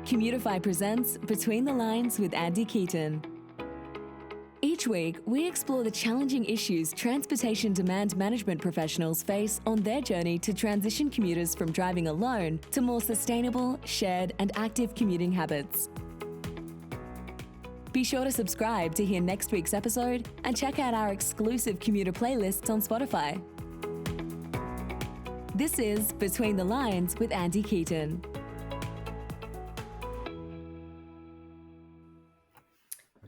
Commutify presents Between the Lines with Andy Keaton. Each week, we explore the challenging issues transportation demand management professionals face on their journey to transition commuters from driving alone to more sustainable, shared, and active commuting habits. Be sure to subscribe to hear next week's episode and check out our exclusive commuter playlists on Spotify. This is Between the Lines with Andy Keaton.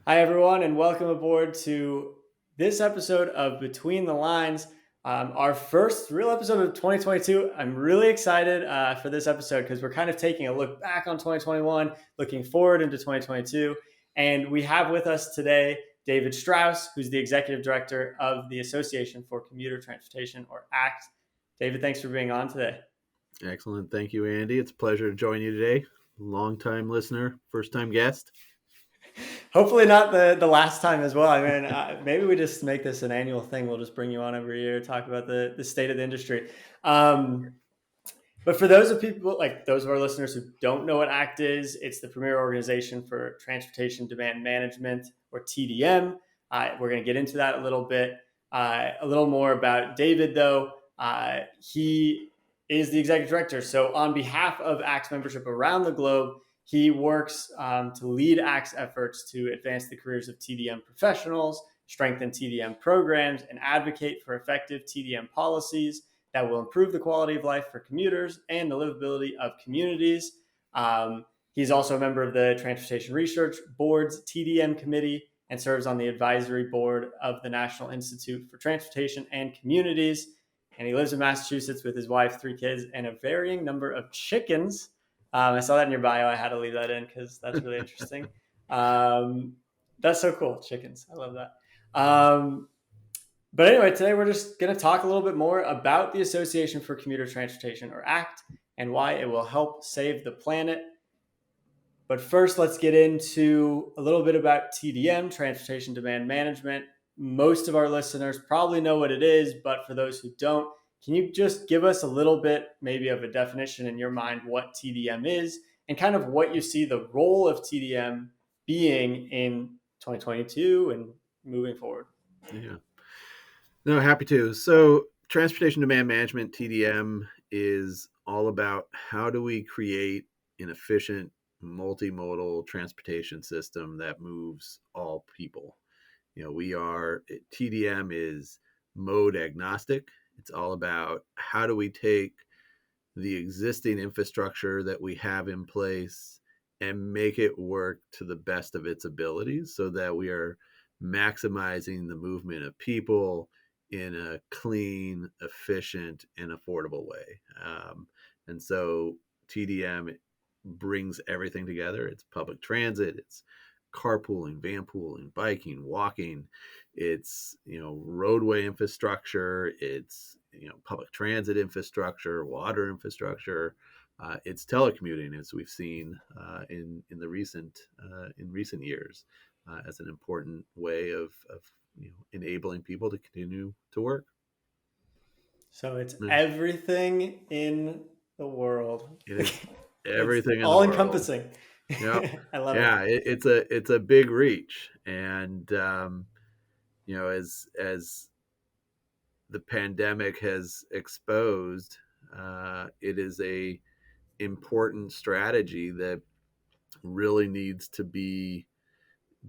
Hi, everyone, and welcome aboard to this episode of Between the Lines, our first real episode of 2022. I'm really excited for this episode because we're kind of taking a look back on 2021, looking forward into 2022. And we have with us today David Straus, who's the Executive Director of the Association for Commuter Transportation, or ACT. David, thanks for being on today. Excellent. Thank you, Andy. It's a pleasure to join you today. Long-time listener, first-time guest. Hopefully not the last time as well. I mean, maybe we just make this an annual thing. We'll just bring you on every year, talk about the state of the industry. But for those of people, like those of our listeners who don't know what ACT is, it's the premier organization for transportation demand management, or TDM. We're going to get into that a little bit. A little more about David, though. He is the executive director. So on behalf of ACT's membership around the globe, he works to lead ACT's efforts to advance the careers of TDM professionals, strengthen TDM programs, and advocate for effective TDM policies that will improve the quality of life for commuters and the livability of communities. He's also a member of the Transportation Research Board's TDM committee and serves on the advisory board of the National Institute for Transportation and Communities. And he lives in Massachusetts with his wife, 3 kids, and a varying number of chickens. I saw that in your bio. I had to leave that in because that's really interesting. That's so cool. Chickens. I love that. But anyway, today we're just going to talk a little bit more about the Association for Commuter Transportation, or ACT, and why it will help save the planet. But first, let's get into a little bit about TDM, Transportation Demand Management. Most of our listeners probably know what it is, but for those who don't, can you just give us a little bit maybe of a definition in your mind what TDM is and kind of what you see the role of TDM being in 2022 and moving forward? Yeah. No, happy to. So transportation demand management, TDM, is all about how do we create an efficient multimodal transportation system that moves all people. TDM is mode agnostic. It's all about how do we take the existing infrastructure that we have in place and make it work to the best of its abilities so that we are maximizing the movement of people in a clean, efficient, and affordable way. And so TDM brings everything together. It's public transit, it's carpooling, vanpooling, biking, walking, it's roadway infrastructure, it's public transit infrastructure, water infrastructure, it's telecommuting, as we've seen in recent years, as an important way of enabling people to continue to work. So it's everything in the world. It is everything all encompassing. Yeah, I love it. It's a big reach, and as the pandemic has exposed, it is a important strategy that really needs to be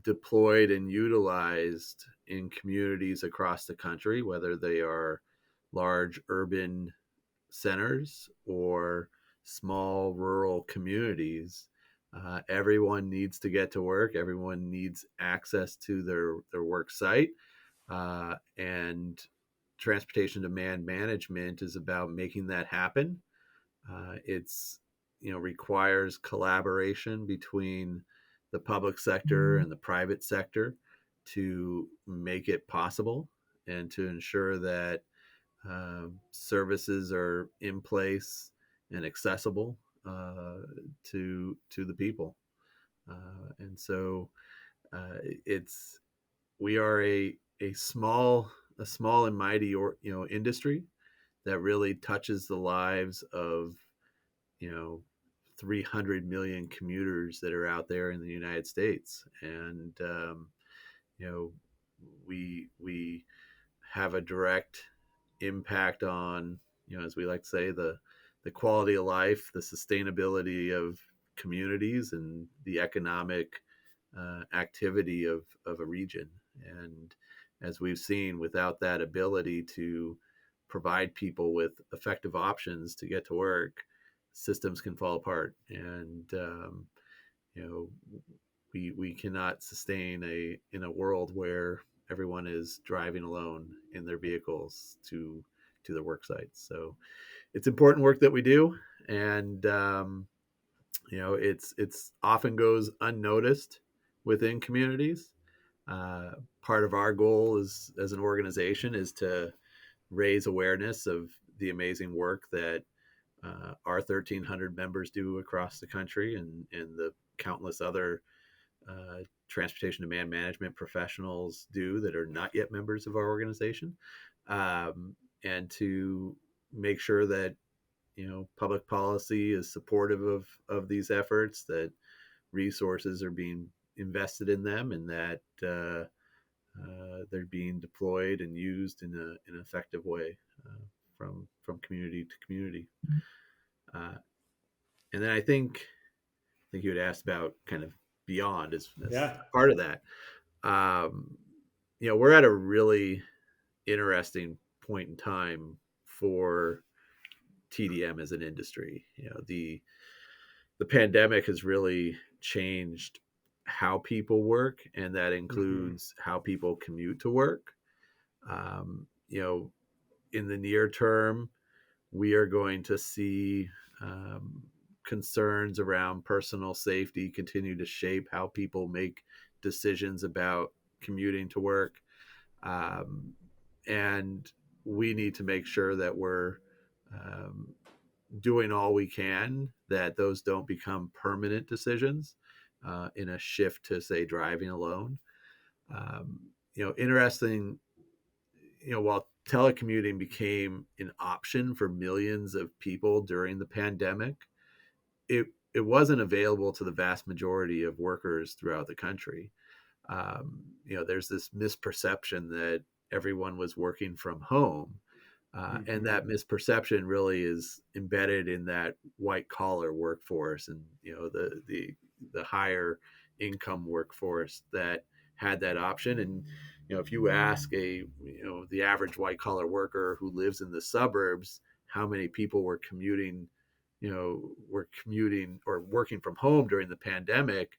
deployed and utilized in communities across the country, whether they are large urban centers or small rural communities. Everyone needs to get to work. Everyone needs access to their work site. And transportation demand management is about making that happen. It's requires collaboration between the public sector and the private sector to make it possible and to ensure that services are in place and accessible to the people. And so we are a small and mighty industry that really touches the lives of 300 million commuters that are out there in the United States, and you know, we have a direct impact on, as we like to say, the quality of life, the sustainability of communities, and the economic activity of a region. And as we've seen, without that ability to provide people with effective options to get to work, systems can fall apart. And you know, we cannot sustain in a world where everyone is driving alone in their vehicles to their work sites. So it's important work that we do, and it's often goes unnoticed within communities. Part of our goal is, as an organization, is to raise awareness of the amazing work that our 1,300 members do across the country, and the countless other transportation demand management professionals do that are not yet members of our organization, and to make sure that public policy is supportive of these efforts, that resources are being invested in them, and that they're being deployed and used in an effective way from community to community. And then I think you had asked about kind of beyond as Yeah. part of that. We're at a really interesting point in time for TDM as an industry. The pandemic has really changed how people work, and that includes how people commute to work. In the near term, we are going to see concerns around personal safety continue to shape how people make decisions about commuting to work. And we need to make sure that we're doing all we can, that those don't become permanent decisions in a shift to, say, driving alone. Interesting, while telecommuting became an option for millions of people during the pandemic, it wasn't available to the vast majority of workers throughout the country. There's this misperception that everyone was working from home. And that misperception really is embedded in that white collar workforce, and the higher income workforce that had that option. And if you ask the average white collar worker who lives in the suburbs how many people were commuting or working from home during the pandemic,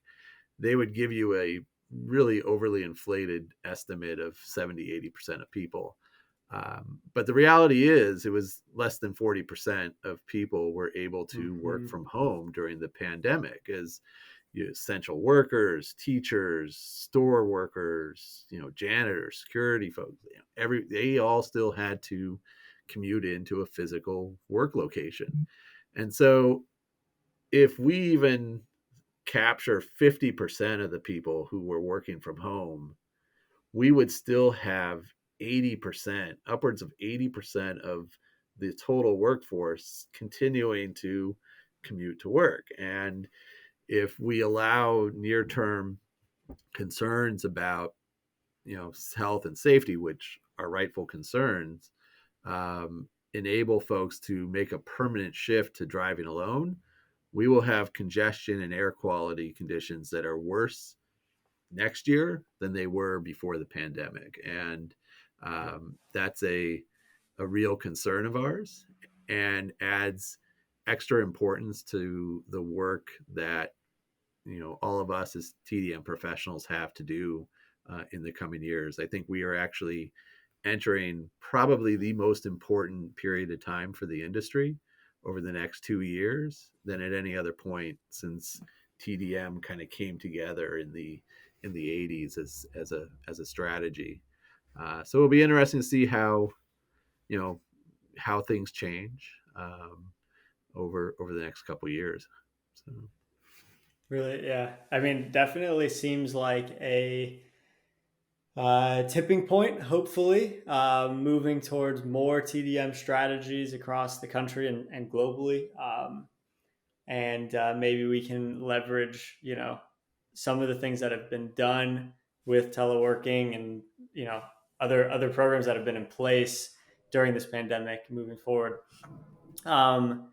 they would give you a really overly inflated estimate of 70-80% of people. But the reality is, it was less than 40% of people were able to work from home during the pandemic, as essential workers, teachers, store workers, janitors, security folks. They all still had to commute into a physical work location. And so, if we even capture 50% of the people who were working from home, we would still have 80%, upwards of 80% of the total workforce continuing to commute to work. And if we allow near-term concerns about, health and safety, which are rightful concerns, enable folks to make a permanent shift to driving alone, we will have congestion and air quality conditions that are worse next year than they were before the pandemic. And that's a real concern of ours, and adds extra importance to the work that all of us as TDM professionals have to do in the coming years. I think we are actually entering probably the most important period of time for the industry over the next 2 years than at any other point since TDM kind of came together in the 80s as a strategy. So it'll be interesting to see how things change over the next couple of years. So. Really, yeah. I mean, definitely seems like a tipping point, hopefully, moving towards more TDM strategies across the country and globally. and maybe we can leverage, some of the things that have been done with teleworking and other programs that have been in place during this pandemic moving forward. Um,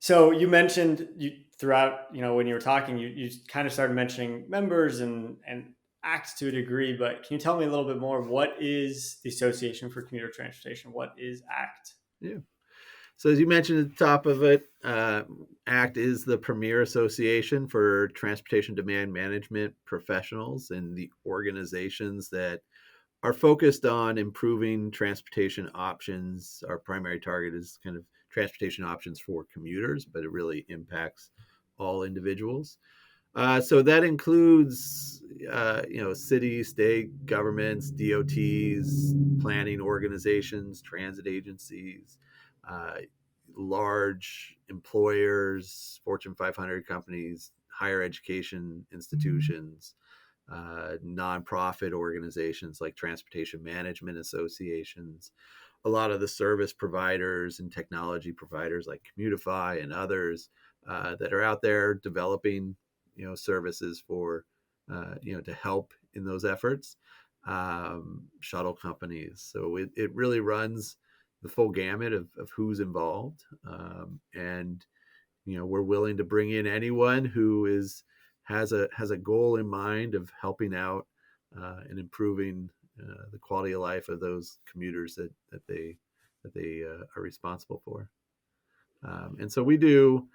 so you mentioned throughout, when you were talking, you kind of started mentioning members and ACT to a degree, but can you tell me a little bit more? What is the Association for Commuter Transportation? What is ACT? Yeah. So as you mentioned at the top of it, ACT is the premier association for transportation demand management professionals and the organizations that are focused on improving transportation options. Our primary target is kind of transportation options for commuters, but it really impacts all individuals. So that includes, cities, state governments, DOTs, planning organizations, transit agencies, uh, large employers, Fortune 500 companies, higher education institutions, nonprofit organizations like transportation management associations, a lot of the service providers and technology providers like Commutify and others that are out there developing, services for, to help in those efforts. Shuttle companies. So it really runs the full gamut of who's involved, and we're willing to bring in anyone who has a goal in mind of helping out and improving the quality of life of those commuters that they are responsible for. And so we do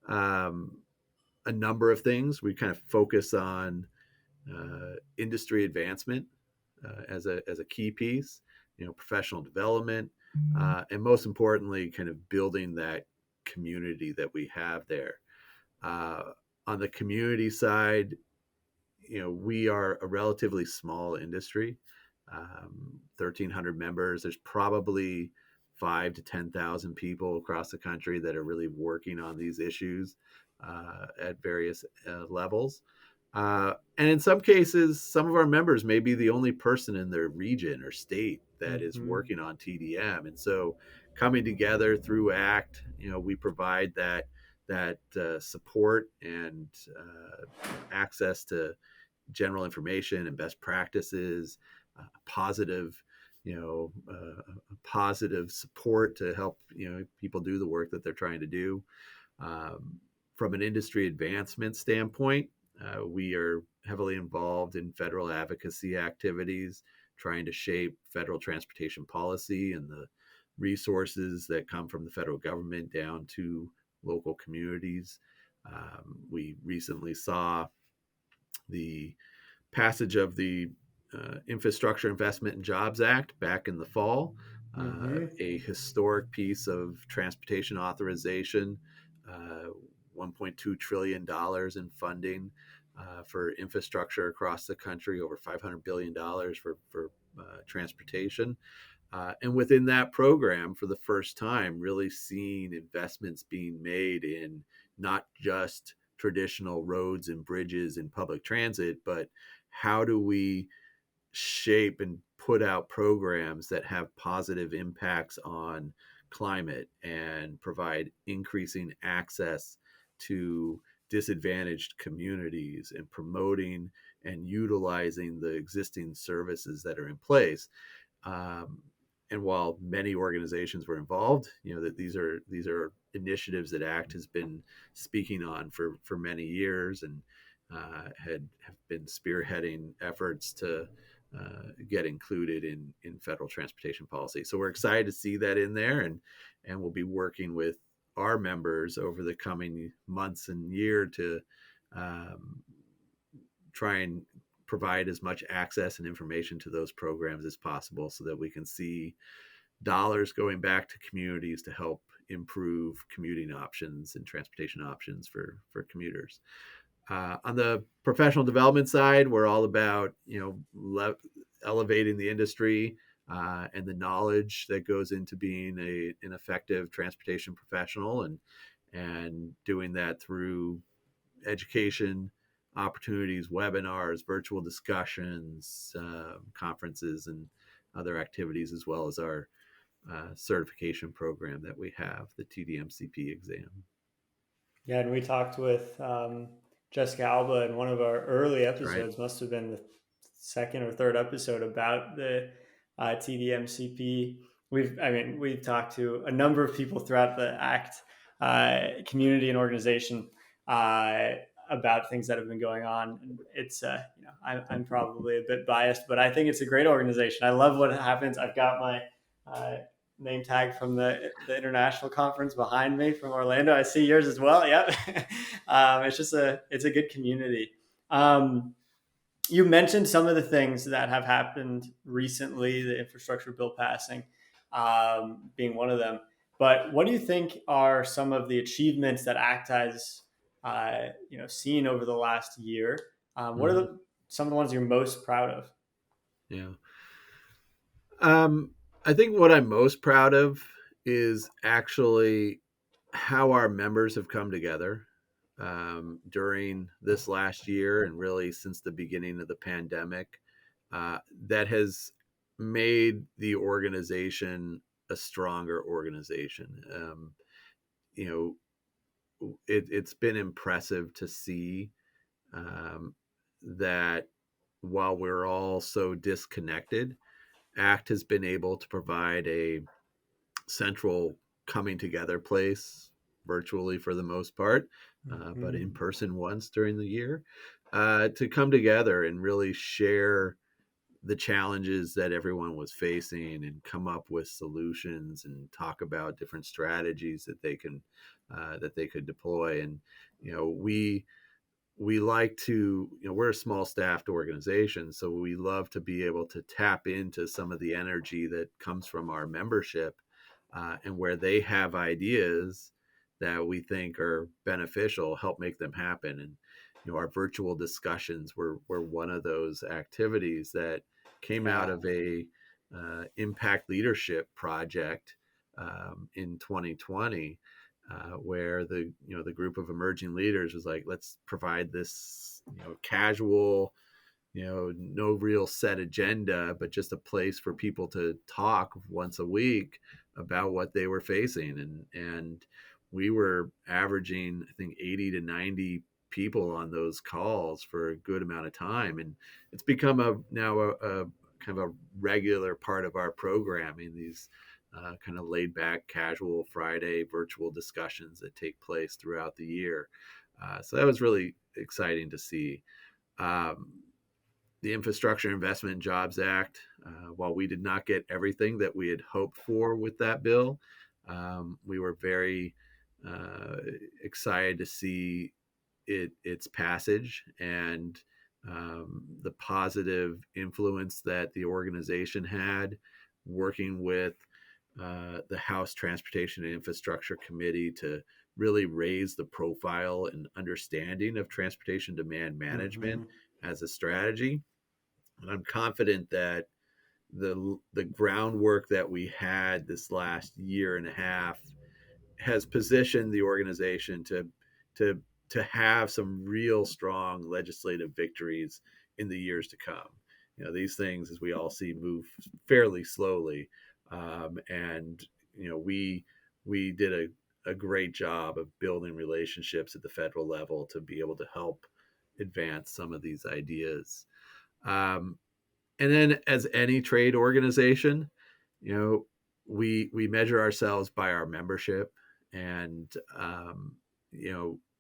a number of things. We kind of focus on industry advancement as a key piece, professional development, and most importantly, kind of building that community that we have there. Uh, on the community side, we are a relatively small industry, 1,300 members. There's probably 5 to 10,000 people across the country that are really working on these issues at various levels. And in some cases, some of our members may be the only person in their region or state that is working on TDM. And so coming together through ACT, we provide that support and access to general information and best practices, positive, positive support to help people do the work that they're trying to do. From an industry advancement standpoint, we are heavily involved in federal advocacy activities, trying to shape federal transportation policy and the resources that come from the federal government down to local communities. We recently saw the passage of the Infrastructure Investment and Jobs Act back in the fall, a historic piece of transportation authorization, $1.2 trillion in funding for infrastructure across the country, over $500 billion for transportation. And within that program, for the first time, really seeing investments being made in not just traditional roads and bridges and public transit, but how do we shape and put out programs that have positive impacts on climate and provide increasing access to disadvantaged communities and promoting and utilizing the existing services that are in place. Um, and while many organizations were involved, that these are initiatives that ACT has been speaking on for many years, and have been spearheading efforts to get included in federal transportation policy. So we're excited to see that in there, and we'll be working with our members over the coming months and year to try and provide as much access and information to those programs as possible so that we can see dollars going back to communities to help improve commuting options and transportation options for commuters. On the professional development side, we're all about elevating the industry and the knowledge that goes into being an effective transportation professional, and doing that through education opportunities, webinars, virtual discussions, conferences, and other activities, as well as our certification program that we have, the TDMCP exam. Yeah, and we talked with Jessica Alba in one of our early That's right. episodes, must have been the second or third episode about the TDMCP. We've talked to a number of people throughout the ACT community and organization uh, about things that have been going on. And it's, I'm probably a bit biased, but I think it's a great organization. I love what happens. I've got my uh, name tag from the international conference behind me from Orlando. I see yours as well. Yep. It's a good community. Um, you mentioned some of the things that have happened recently, the infrastructure bill passing being one of them. But what do you think are some of the achievements that ACT has, seen over the last year? What are Hmm. some of the ones you're most proud of? Yeah. Um, I think what I'm most proud of is actually how our members have come together during this last year and really since the beginning of the pandemic. That has made the organization a stronger organization. You it's been impressive to see um, that while we're all so disconnected, ACT has been able to provide a central coming together place virtually for the most part, but Mhm. in person once during the year to come together and really share the challenges that everyone was facing and come up with solutions and talk about different strategies that they could deploy. And you know we like to, we're a small staffed organization, so we love to be able to tap into some of the energy that comes from our membership, and where they have ideas that we think are beneficial, help make them happen. And our virtual discussions were one of those activities that came out Yeah. of a impact leadership project in 2020, where the group of emerging leaders was like, let's provide this casual, no real set agenda, but just a place for people to talk once a week about what they were facing. And we were averaging, I think, 80 to 90 people on those calls for a good amount of time, and it's become a kind of a regular part of our programming, these kind of laid back casual Friday virtual discussions that take place throughout the year. So that was really exciting to see. um, the Infrastructure Investment and Jobs Act, while we did not get everything that we had hoped for with that bill, we were very uh, excited to see its passage and the positive influence that the organization had working with the House Transportation and Infrastructure Committee to really raise the profile and understanding of transportation demand management Hmm. as a strategy. And I'm confident that the groundwork that we had this last year and a half has positioned the organization to to have some real strong legislative victories in the years to come. These things, as we all see, move fairly slowly, and we did a great job of building relationships at the federal level to be able to help advance some of these ideas. Um, and then, as any trade organization, you know, we measure ourselves by our membership, and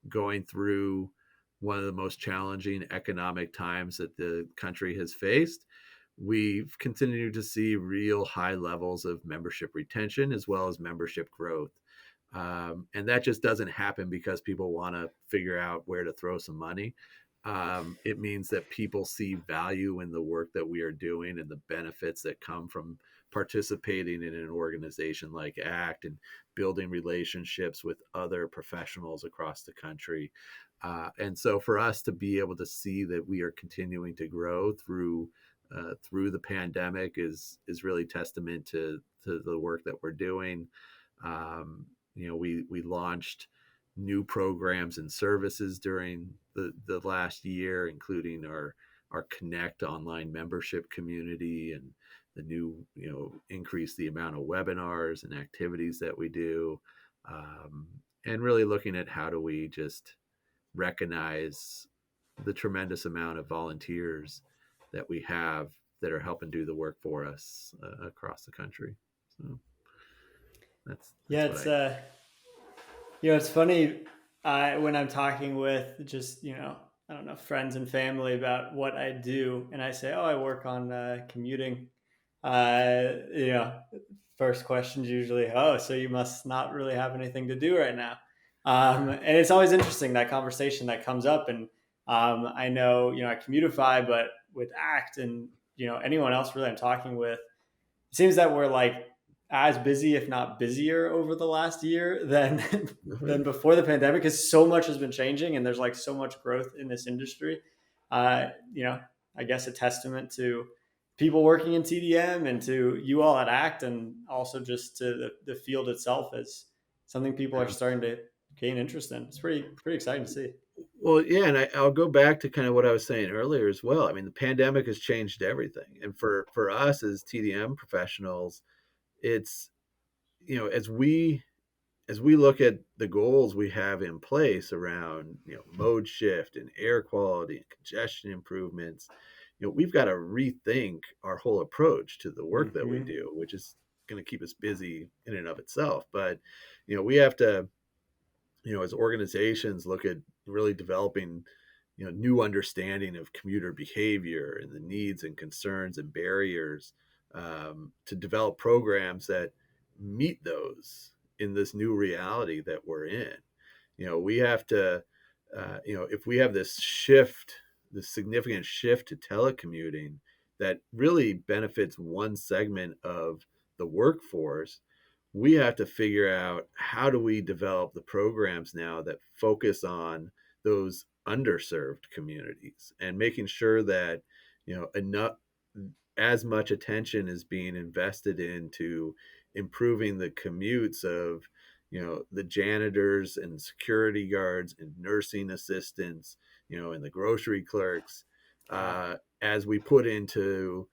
going through one of the most challenging economic times that the country has faced, we've continued to see real high levels of membership retention as well as membership growth. And that just doesn't happen because people want to figure out where to throw some money. It means that people see value in the work that we are doing and the benefits that come from participating in an organization like ACT and building relationships with other professionals across the country. And so, for us to be able to see that we are continuing to grow through the pandemic is really testament to the work that we're doing. We launched new programs and services during the last year, including our Connect online membership community and the new, increase the amount of webinars and activities that we do. and really looking at how do we just recognize the tremendous amount of volunteers that we have that are helping do the work for us across the country. So Yeah, that's what it's I. it's funny when I'm talking with just I don't know, friends and family about what I do, and I say, "Oh, I work on commuting." You know, first question's usually, "Oh, so you must not really have anything to do right now." And it's always interesting, that conversation that comes up, and I know I Commutify, but with ACT and anyone else really I'm talking with, it seems that we're like as busy, if not busier, over the last year than than before the pandemic, because so much has been changing and there's like so much growth in this industry. You know, I guess a testament to people working in TDM and to you all at ACT, and also just to the field itself as something people are starting to gain interest in. It's pretty exciting to see. Well, yeah, and I'll go back to kind of what I was saying earlier as well. I mean, the pandemic has changed everything, and for us as TDM professionals, it's as we look at the goals we have in place around mode shift and air quality and congestion improvements, we've got to rethink our whole approach to the work that we Mm-hmm. do, which is going to keep us busy in and of itself. But we have to, as organizations look at really developing new understanding of commuter behavior and the needs and concerns and barriers, to develop programs that meet those in this new reality that we're in. We have to, if we have this shift, this significant shift to telecommuting that really benefits one segment of the workforce, we have to figure out how do we develop the programs now that focus on those underserved communities and making sure that enough, as much attention is being invested into improving the commutes of the janitors and security guards and nursing assistants, and the grocery clerks, Yeah. as we put into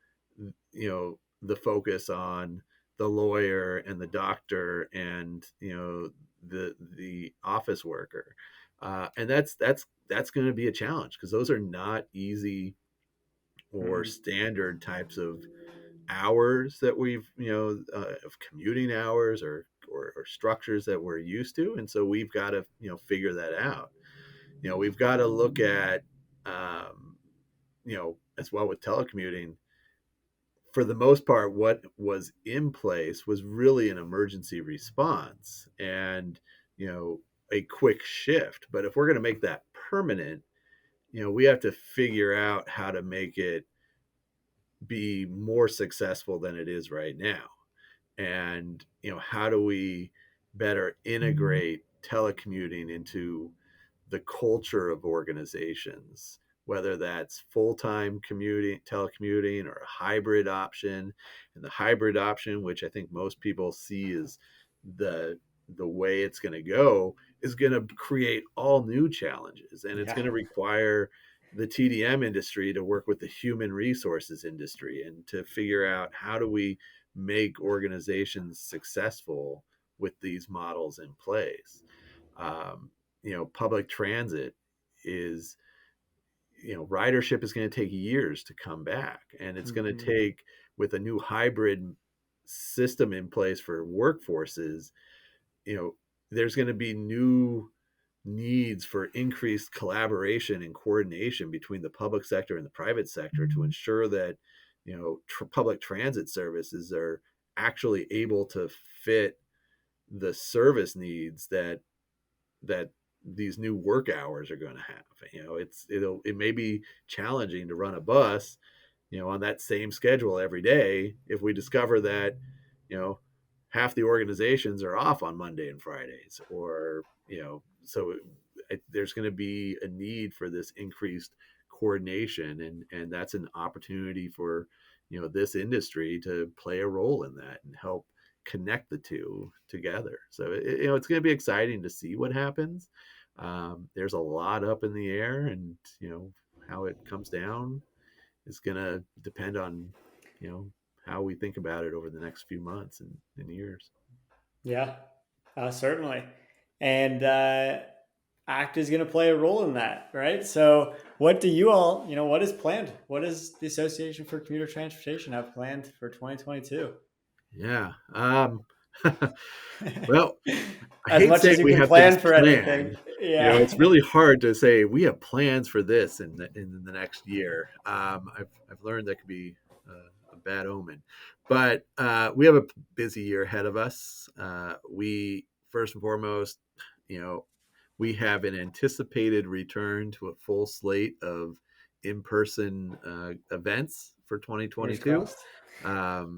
the focus on the lawyer and the doctor and the office worker, and that's going to be a challenge because those are not easy or Mm-hmm. standard types of hours that we've of commuting hours or structures that we're used to, and so we've got to figure that out. We've got to look at as well with telecommuting. For the most part, what was in place was really an emergency response and a quick shift. But if we're going to make that permanent, we have to figure out how to make it be more successful than it is right now. And how do we better integrate telecommuting into the culture of organizations, whether that's full-time commuting, telecommuting, or a hybrid option. And the hybrid option, which I think most people see is the the way it's going to go, is going to create all new challenges, and it's Yeah. going to require the TDM industry to work with the human resources industry and to figure out how do we make organizations successful with these models in place. Um, Public transit is, ridership is going to take years to come back, and it's going to Mm-hmm. take, with a new hybrid system in place for workforces, you know, there's going to be new needs for increased collaboration and coordination between the public sector and the private sector to ensure that public transit services are actually able to fit the service needs that these new work hours are going to have. It may be challenging to run a bus, on that same schedule every day if we discover that, you know, half the organizations are off on Monday and Fridays, or so there's going to be a need for this increased coordination, and that's an opportunity for this industry to play a role in that and help connect the two together. So it's going to be exciting to see what happens. There's a lot up in the air, and how it comes down is going to depend on you know how we think about it over the next few months and years. Yeah, certainly. and ACT is going to play a role in that, right? So, what do you all, what is planned? What does the Association for Commuter Transportation have planned for 2022? Yeah. Well, I As hate much as saying you we can have things plan for anything. planned. Yeah. It's really hard to say we have plans for this in the next year. I've learned that could be a bad omen, but we have a busy year ahead of us. We first and foremost, you know, we have an anticipated return to a full slate of in-person events for Fingers 2022, crossed.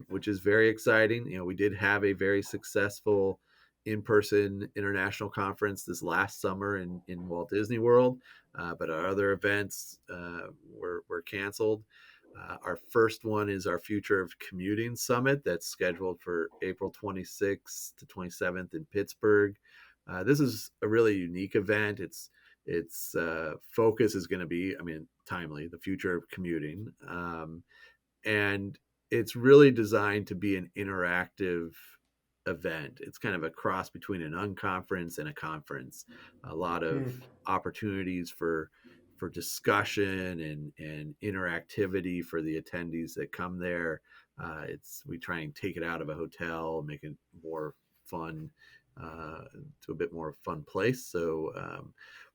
which is very exciting. We did have a very successful in-person international conference this last summer in Walt Disney World, but our other events were canceled. Our first one is our Future of Commuting Summit that's scheduled for April 26th to 27th in Pittsburgh. This is a really unique event. Its focus is going to be, timely, the future of commuting, and it's really designed to be an interactive event. It's kind of a cross between an unconference and a conference. A lot of Hmm. opportunities for discussion and interactivity for the attendees that come there. We try and take it out of a hotel, make it more fun, to a bit more fun place. So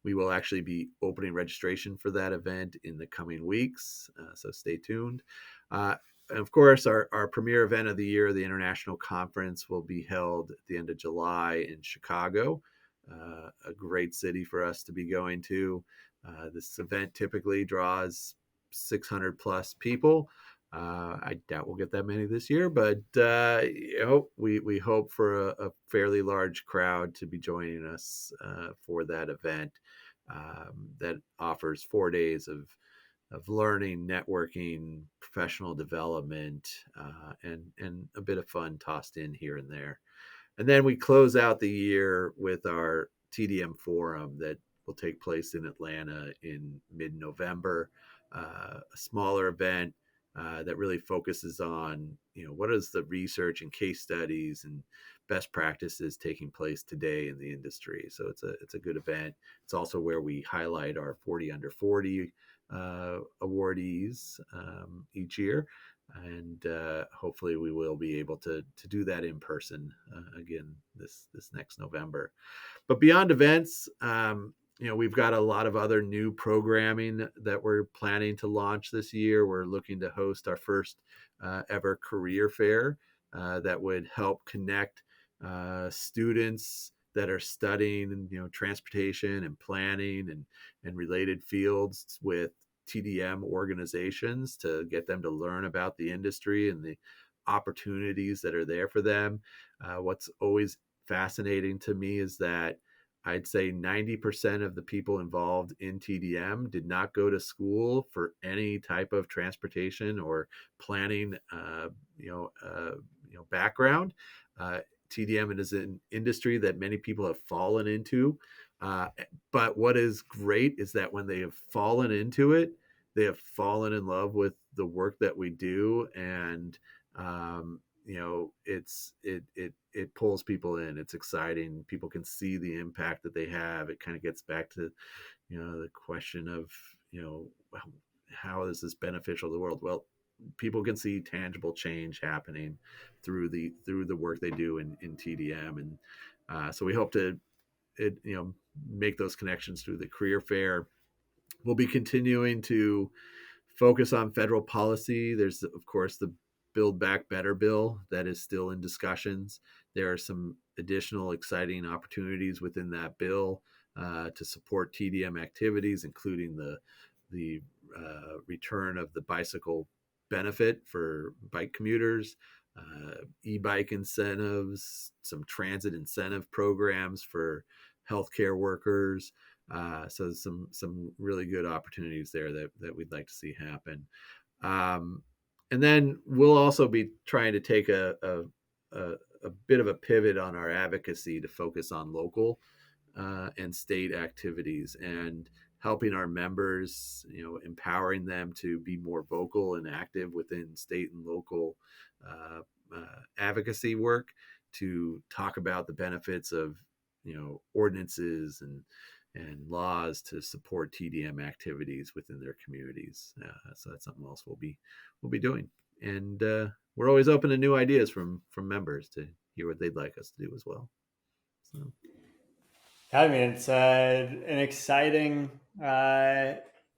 we will actually be opening registration for that event in the coming weeks. So stay tuned. And of course, our premier event of the year, the International Conference, will be held at the end of July in Chicago, a great city for us to be going to. This event typically draws 600 plus people. I doubt we'll get that many this year, but we hope for a fairly large crowd to be joining us for that event that offers 4 days of learning, networking, professional development, and a bit of fun tossed in here and there. And then we close out the year with our TDM forum that will take place in Atlanta in mid-November, a smaller event that really focuses on, what is the research and case studies and best practices taking place today in the industry. So it's a good event. It's also where we highlight our 40 under 40 awardees each year, and hopefully we will be able to do that in person again this next November. But beyond events, we've got a lot of other new programming that we're planning to launch this year. We're looking to host our first ever career fair that would help connect students that are studying, transportation and planning and related fields with TDM organizations to get them to learn about the industry and the opportunities that are there for them. What's always fascinating to me is that I'd say 90% of the people involved in TDM did not go to school for any type of transportation or planning, background. TDM is an industry that many people have fallen into. But what is great is that when they have fallen into it, they have fallen in love with the work that we do, and it pulls people in. It's exciting. People can see the impact that they have. It kind of gets back to the question of how is this beneficial to the world? Well, people can see tangible change happening through the work they do in TDM, and so we hope to make those connections through the career fair. We'll be continuing to focus on federal policy. There's, of course, the Build Back Better bill that is still in discussions. There are some additional exciting opportunities within that bill to support TDM activities, including the return of the bicycle benefit for bike commuters, e-bike incentives, some transit incentive programs for healthcare workers. So some really good opportunities there that we'd like to see happen. And then we'll also be trying to take a bit of a pivot on our advocacy to focus on local and state activities and helping our members, empowering them to be more vocal and active within state and local advocacy work, to talk about the benefits of ordinances and laws to support TDM activities within their communities. So that's something else we'll be doing, and we're always open to new ideas from members to hear what they'd like us to do as well. So, I mean, it's an exciting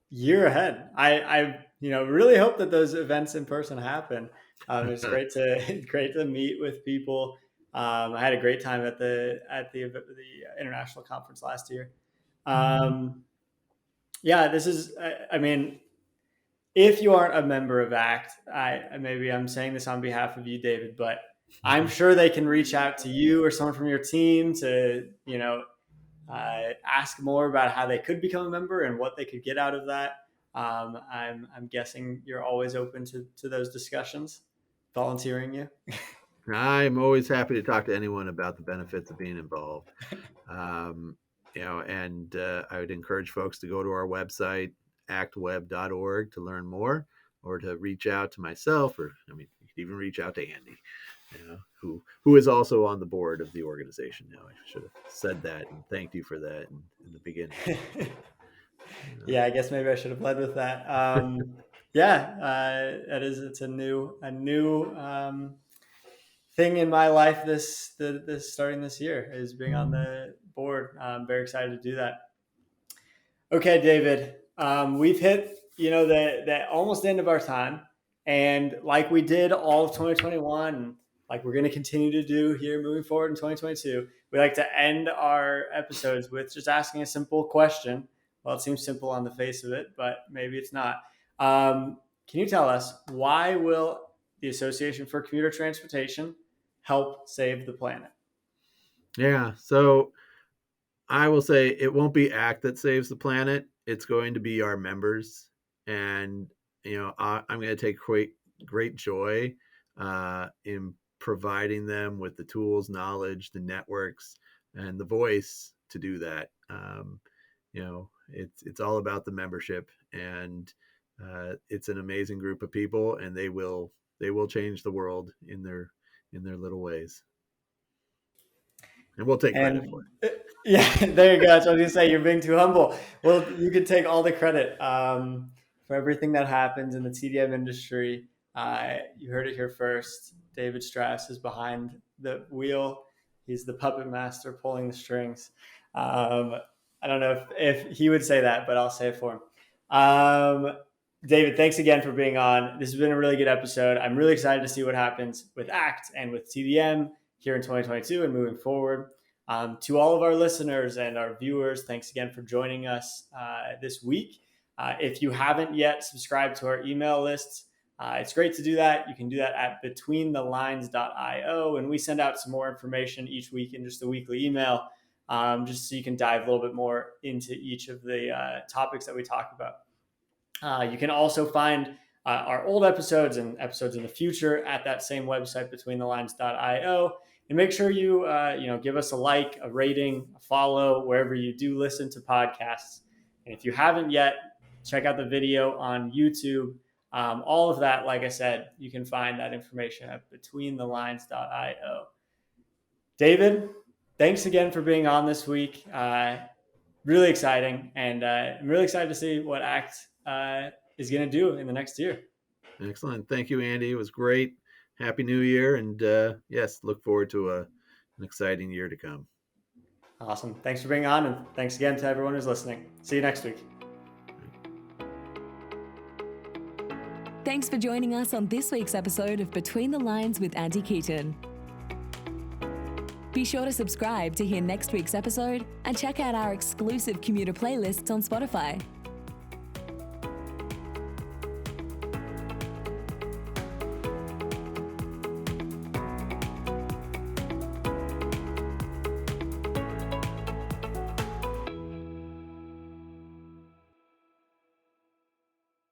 year ahead. I really hope that those events in person happen. It's great to meet with people. I had a great time at the international conference last year. Yeah, this is. I mean, if you aren't a member of ACT, maybe I'm saying this on behalf of you, David, but I'm sure they can reach out to you or someone from your team to ask more about how they could become a member and what they could get out of that. I'm guessing you're always open to those discussions. Volunteering you. I'm always happy to talk to anyone about the benefits of being involved. And I would encourage folks to go to our website, actweb.org, to learn more, or to reach out to myself, or you could even reach out to Andy, who is also on the board of the organization now. I should have said that and thanked you for that in the beginning. Yeah, I guess maybe I should have led with that. It's a new thing in my life. This starting this year is being on the board. I'm very excited to do that. Okay, David, we've hit the almost end of our time, and like we did all of 2021, like we're going to continue to do here moving forward in 2022, we like to end our episodes with just asking a simple question. Well, it seems simple on the face of it, but maybe it's not. Can you tell us, why will the Association for Commuter Transportation help save the planet? Yeah, so I will say it won't be ACT that saves the planet. It's going to be our members. And, I'm going to take great joy in providing them with the tools, knowledge, the networks, and the voice to do that. It's all about the membership, and it's an amazing group of people, and they will change the world in their little ways. And we'll take credit for it. Yeah, there you go. That's what I was going to say. You're being too humble. Well, you can take all the credit for everything that happens in the TDM industry. You heard it here first. David Straus is behind the wheel. He's the puppet master pulling the strings. I don't know if he would say that, but I'll say it for him. David, thanks again for being on. This has been a really good episode. I'm really excited to see what happens with ACT and with TDM here in 2022 and moving forward. To all of our listeners and our viewers, thanks again for joining us this week. If you haven't yet subscribed to our email lists, it's great to do that. You can do that at betweenthelines.io, and we send out some more information each week in just a weekly email, just so you can dive a little bit more into each of the topics that we talk about. You can also find our old episodes and episodes in the future at that same website, betweenthelines.io. And make sure you give us a like, a rating, a follow wherever you do listen to podcasts. And if you haven't yet, check out the video on YouTube. All of that, like I said, you can find that information at betweenthelines.io. David, thanks again for being on this week. Really exciting, and I'm really excited to see what ACT is going to do in the next year. Excellent. Thank you, Andy. It was great. Happy New Year. And yes, look forward to an exciting year to come. Awesome. Thanks for being on. And thanks again to everyone who's listening. See you next week. Thanks for joining us on this week's episode of Between the Lines with Andy Keaton. Be sure to subscribe to hear next week's episode and check out our exclusive commuter playlists on Spotify.